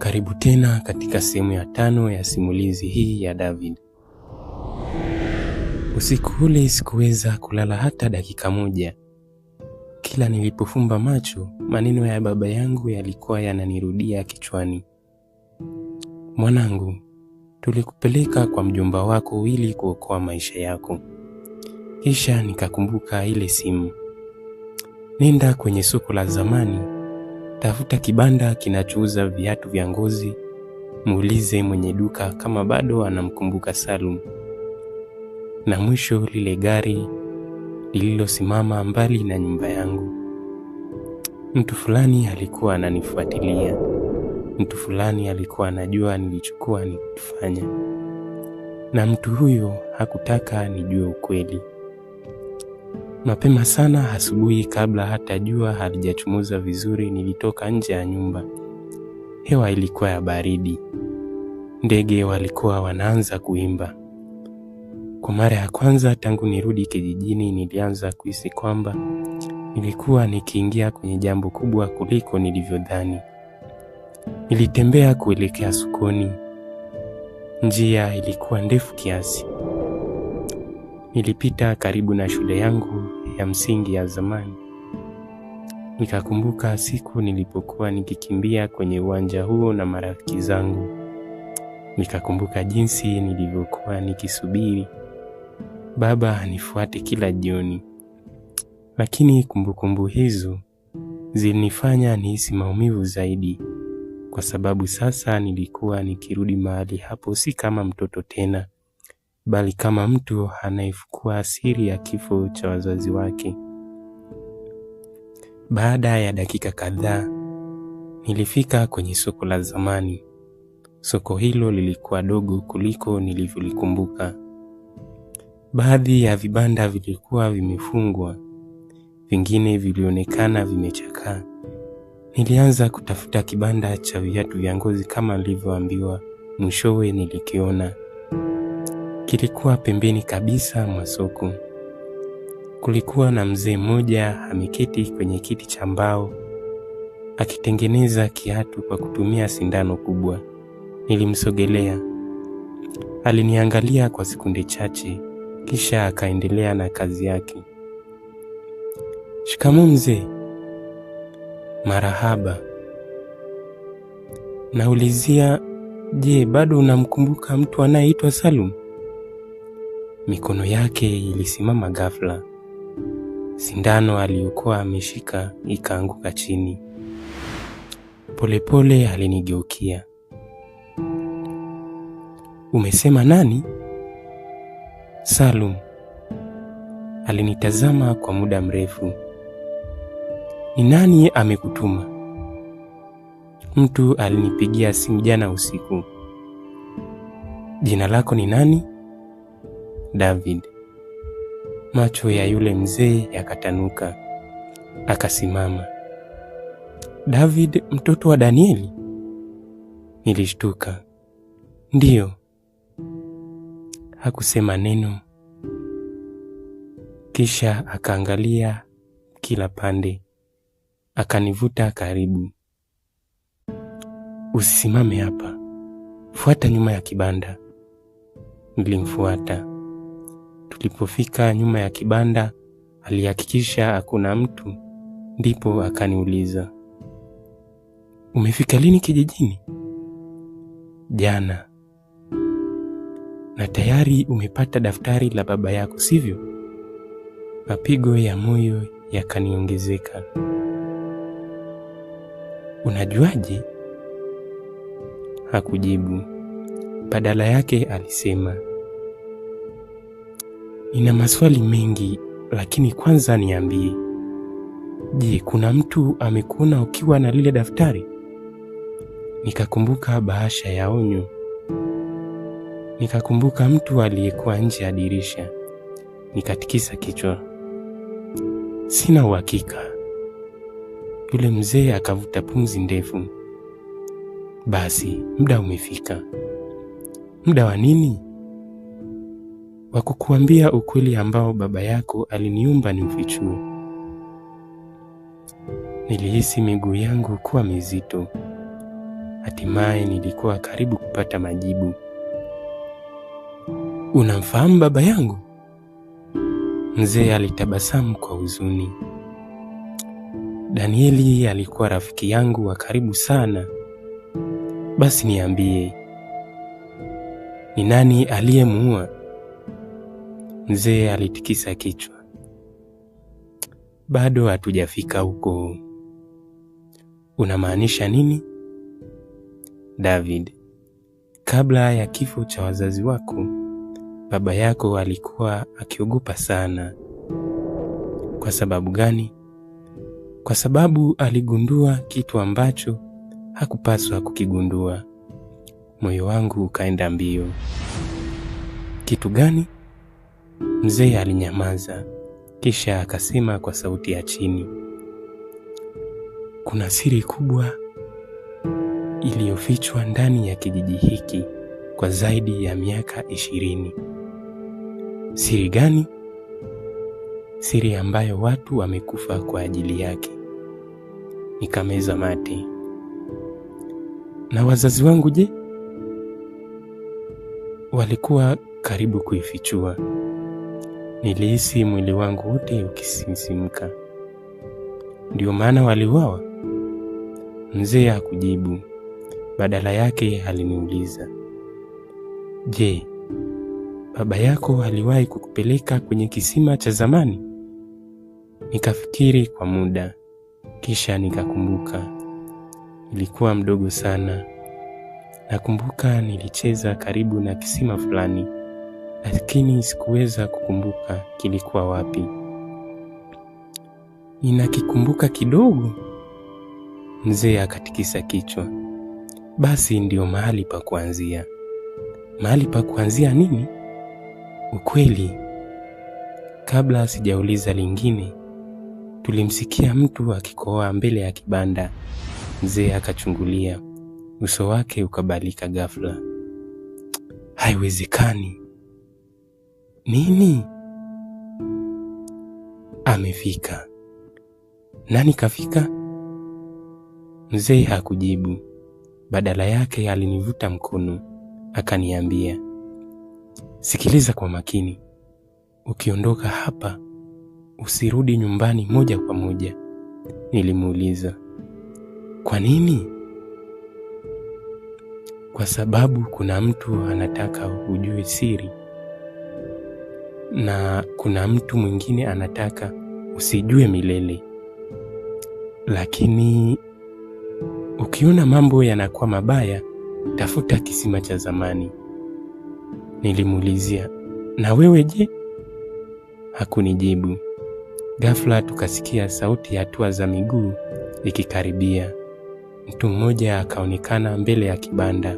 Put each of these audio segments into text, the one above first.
Karibu tena katika sehemu ya 5 ya simulizi hii ya David. Usiku ule sikuweza kulala hata dakika moja. Kila nilipofumba macho, maneno ya baba yangu yalikuwa yananirudia kichwani. Mwanangu, tulikupeleka kwa mjomba wako ili kuokoa maisha yako. Kisha nikakumbuka ile simu. Nenda kwenye soko la zamani, tafuta kibanda kinachouza viatu vya ngozi, muulize mwenye duka kama bado anamkumbuka Salum. Na mwisho lile gari lililosimama mbali na nyumba yangu. Mtu fulani alikuwa ananifuatilia. Mtu fulani alikuwa anajua nilichokuwa nikifanya. Na mtu huyo hakutaka nijue ukweli. Mapema sana asubuhi, kabla hata jua halijachomoza vizuri, nilitoka nje ya nyumba. Hewa ilikuwa ya baridi. Ndege walikuwa wanaanza kuimba. Kwa mara ya kwanza tangu nirudi kijijini, nilianza kuhisi kwamba nilikuwa nikiingia kwenye jambo kubwa kuliko nilivyodhani. Nilitembea kuelekea sokoni. Njia ilikuwa ndefu kiasi. Nilipita karibu na shule yangu ya msingi ya zamani. Nikakumbuka siku nilipokuwa nikikimbia kwenye uwanja huo na marafiki zangu. Nikakumbuka jinsi nilivyokuwa nikisubiri baba anifuate kila jioni. Lakini kumbukumbu hizo zilinifanya nihisi maumivu zaidi, kwa sababu sasa nilikuwa nikirudi mahali hapo si kama mtoto tena, bali kama mtu anayefukua siri ya kifo cha wazazi wake. Baada ya dakika kadhaa, nilifika kwenye soko la zamani. Soko hilo lilikuwa dogo kuliko nilivyolikumbuka. Baadhi ya vibanda vilikuwa vimefungwa, vingine vilionekana vimechakaa. Nilianza kutafuta kibanda cha viatu vya ngozi kama nilivyoambiwa. Mwishowe nilikiona. Kilikuwa pembeni kabisa mwa soko. Kulikuwa na mzee mmoja ameketi kwenye kiti cha mbao akitengeneza kiatu kwa kutumia sindano kubwa. Nilimsogelea. Aliniangalia kwa sekunde chache, kisha akaendelea na kazi yake. Shikamoo mzee. Marahaba. Naulizia, je, bado unamkumbuka mtu anayeitwa Salum? Mikono yake ilisimama ghafla. Sindano aliyokuwa ameshika ikaanguka chini. Polepole alinigeukia. Umesema nani? Salum. Alinitazama kwa muda mrefu. Ni nani amekutuma? Mtu alinipigia simu jana usiku. Jina lako ni nani? David. Macho ya yule mzee yakatanuka. Akasimama. David, mtoto wa Danieli? Nilishtuka. Ndiyo. Hakusema neno. Kisha akaangalia kila pande. Akanivuta karibu. Usisimame hapa. Fuata nyuma ya kibanda. Nilimfuata. Tulipofika nyuma ya kibanda, alihakikisha hakuna mtu, ndipo akaniuliza. Umefika lini kijijini? Jana. Na tayari umepata daftari la baba yako, sivyo? Mapigo ya moyo yakaniongezeka. Unajuaje? Hakujibu. Badala yake alisema, nina maswali mengi, lakini kwanza niambie. Je, kuna mtu amekuona ukiwa na lile daftari? Nikakumbuka bahasha ya onyo. Nikakumbuka mtu aliyekuwa nje ya dirisha. Nikatikisa kichwa. Sina uhakika. Yule mzee akavuta pumzi ndefu. Basi, muda umefika. Muda wa nini? Wa kukuambia ukweli ambao baba yako aliniumba ni ufichue. Nilihisi miguu yangu kuwa mizito. Hatimaye nilikuwa karibu kupata majibu. Unamfahamu baba yangu? Mzee alitabasamu kwa huzuni. Danieli alikuwa rafiki yangu wa karibu sana. Basi niambie, ni nani aliyemuua? Mzee alitikisa kichwa. Bado hatujafika huko. Unamaanisha nini? David, kabla ya kifo cha wazazi wako, baba yako alikuwa akiogopa sana. Kwa sababu gani? Kwa sababu aligundua kitu ambacho hakupaswa kukigundua. Moyo wangu ukaenda mbio. Kitu gani? Mzee alinyamaza, kisha akasema kwa sauti ya chini. Kuna siri kubwa iliyofichwa ndani ya kijiji hiki kwa zaidi ya miaka 20. Siri gani? Siri ambayo watu wamekufa kwa ajili yake. Nikameza mate. Na wazazi wangu je? Walikuwa karibu kuifichua. Nilihisi mwili wangu wote ukisisimka. Ndio maana waliuawa? Mzee hakujibu. Badala yake aliniuliza, je, baba yako aliwahi kukupeleka kwenye kisima cha zamani? Nikafikiri kwa muda, kisha nikakumbuka. Nilikuwa mdogo sana. Nakumbuka nilicheza karibu na kisima fulani, lakini sikuweza kukumbuka kilikuwa wapi. Ninakikumbuka kidogo. Mzee akatikisa kichwa. Basi ndio mahali pa kuanzia. Mahali pa kuanzia nini? Ukweli. Kabla sijauliza lingine, tulimsikia mtu akikohoa mbele ya kibanda. Mzee akachungulia. Uso wake ukabadilika ghafla. Haiwezekani. Nini? Amefika. Nani kafika? Mzee hakujibu. Badala yake alinivuta mkono, akaniambia, sikiliza kwa makini. Ukiondoka hapa, usirudi nyumbani moja kwa moja. Nilimuuliza, kwa nini? Kwa sababu kuna mtu anataka ujue siri, na kuna mtu mwingine anataka usijue milele. Lakini ukiona mambo yanakuwa mabaya, tafuta kisima cha zamani. Nilimuulizia, na wewe je? Hakunijibu. Ghafla tukasikia sauti ya hatua za miguu ikikaribia. Mtu mmoja akaonekana mbele ya kibanda.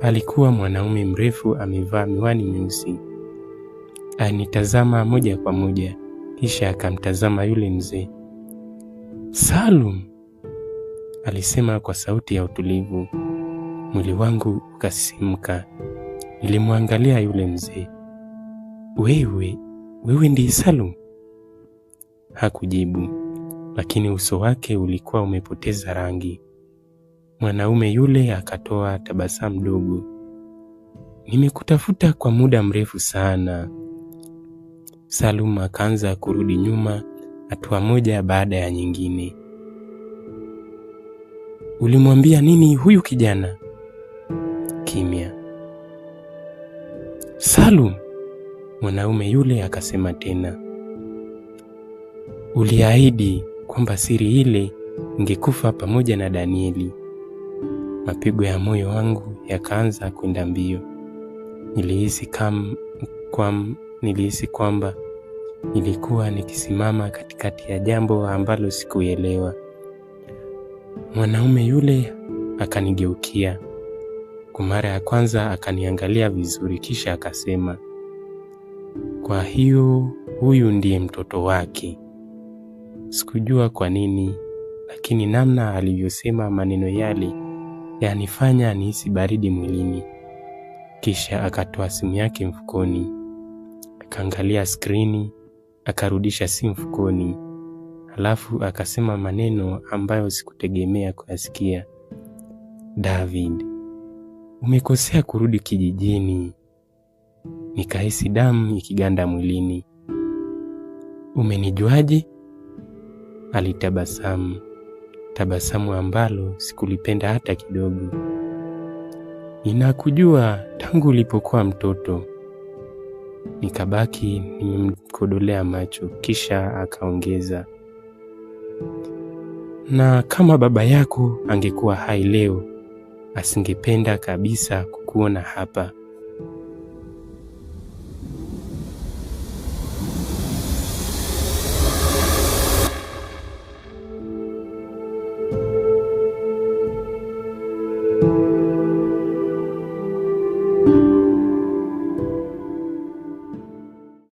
Alikuwa mwanaume mrefu amevaa miwani myeusi. Alinitazama moja kwa moja, kisha akamtazama yule mzee. Salum, alisema kwa sauti ya utulivu. Mwili wangu ukasisimka. Nilimwangalia yule mzee. Wewe ndiye Salum? Hakujibu, lakini uso wake ulikuwa umepoteza rangi. Mwanaume yule akatoa tabasamu dogo. Nimekutafuta kwa muda mrefu sana. Salum akaanza kurudi nyuma, hatua moja baada ya nyingine. Ulimwambia nini huyu kijana? Kimya. Salum, mwanaume yule akasema tena. Uliahidi kwamba siri ile ingekufa pamoja na Danieli. Mapigo ya moyo wangu yakaanza kwenda mbio. Nilihisi kwamba nilikuwa nikisimama katikati ya jambo ambalo sikuelewa. Mwanaume yule akanigeukia. Kwa mara ya kwanza akaniangalia vizuri, kisha akasema, kwa hiyo huyu ndiye mtoto wake. Sikujua kwa nini, lakini namna alivyosema maneno yale yanifanya nihisi baridi mwilini. Kisha akatoa simu yake mfukoni, akaangalia skrini, akarudisha simu mfukoni. Halafu akasema maneno ambayo sikutegemea kuyasikia. David, umekosea kurudi kijijini. Nikahisi damu ikiganda mwilini. Umenijuaje? Alitabasamu, tabasamu ambalo sikulipenda hata kidogo. Ninakujua tangu ulipokuwa mtoto. Nikabaki nimemkodolea macho, kisha akaongeza, na kama baba yako angekuwa hai leo, asingependa kabisa kukuona hapa.